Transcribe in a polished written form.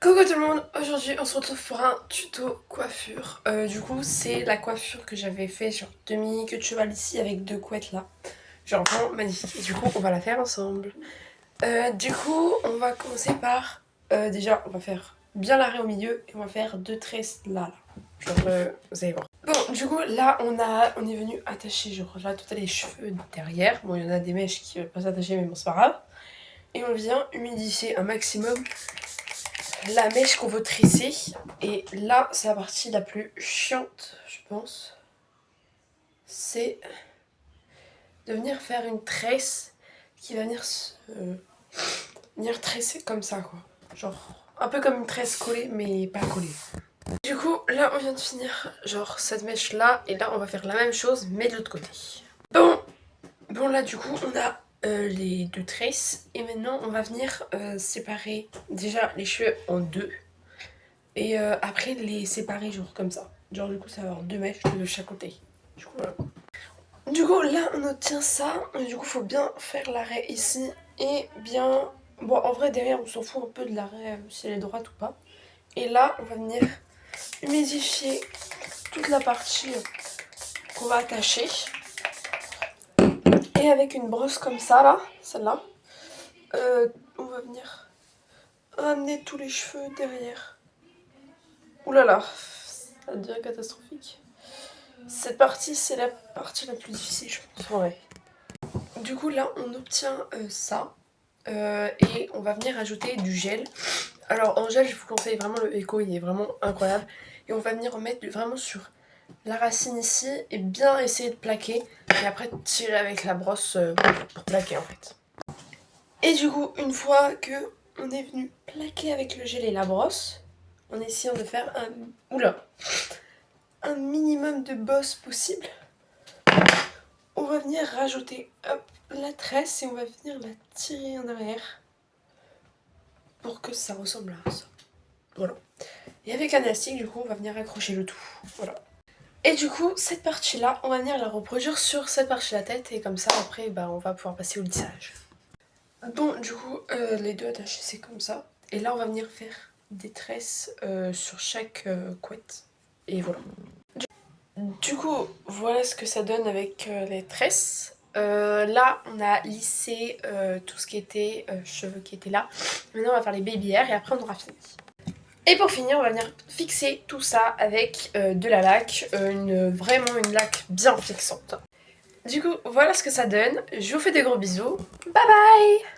Coucou tout le monde, aujourd'hui on se retrouve pour un tuto coiffure. Du coup c'est la coiffure que j'avais fait genre demi-queue de cheval ici avec deux couettes là. Genre vraiment magnifique. Et du coup on va la faire ensemble. Du coup on va commencer par... déjà on va faire bien l'arrêt au milieu et on va faire deux tresses là. Genre vous allez voir. Bon du coup là on est venu attacher genre là tout les cheveux derrière. Bon il y en a des mèches qui veulent pas s'attacher mais bon c'est pas grave. Et on vient humidifier un maximum la mèche qu'on veut tresser. Et là, c'est la partie la plus chiante, je pense. C'est de venir faire une tresse qui va venir tresser comme ça, quoi. Genre, un peu comme une tresse collée, mais pas collée. Du coup, là, on vient de finir, genre, cette mèche-là. Et là, on va faire la même chose, mais de l'autre côté. Bon, là, du coup, on a les deux tresses. Et maintenant, on va venir séparer déjà les cheveux en deux. Et après les séparer genre comme ça. Genre du coup ça va avoir deux mèches de chaque côté. Du coup voilà. Du coup là on obtient ça. Et du coup faut bien faire l'arrêt ici. Et bien... Bon en vrai derrière on s'en fout un peu de l'arrêt si elle est droite ou pas. Et là on va venir humidifier toute la partie qu'on va attacher. Et avec une brosse comme ça là, celle-là, on va venir ramener tous les cheveux derrière. Ouh là là, ça devient catastrophique. Cette partie, c'est la partie la plus difficile, je pense. Ouais. Du coup, là, on obtient ça. Et on va venir ajouter du gel. Alors, en gel, je vous conseille vraiment le Eco, il est vraiment incroyable. Et on va venir en mettre vraiment sur la racine ici et bien essayer de plaquer. Et après, tirer avec la brosse pour plaquer, en fait. Et du coup, une fois que on est venu plaquer avec le gel et la brosse, en essayant de faire un minimum de bosse possible, on va venir rajouter hop, la tresse et on va venir la tirer en arrière pour que ça ressemble à ça. Voilà. Et avec un élastique, du coup, on va venir accrocher le tout. Voilà. Et du coup, cette partie-là, on va venir la reproduire sur cette partie de la tête et comme ça, après, bah, on va pouvoir passer au lissage. Bon, du coup, les deux attachés, c'est comme ça. Et là, on va venir faire des tresses sur chaque couette. Et voilà. Du coup, voilà ce que ça donne avec les tresses. Là, on a lissé tout ce qui était cheveux qui étaient là. Maintenant, on va faire les baby hairs et après, on aura fini. Et pour finir, on va venir fixer tout ça avec de la laque, vraiment une laque bien fixante. Du coup, voilà ce que ça donne. Je vous fais des gros bisous. Bye bye!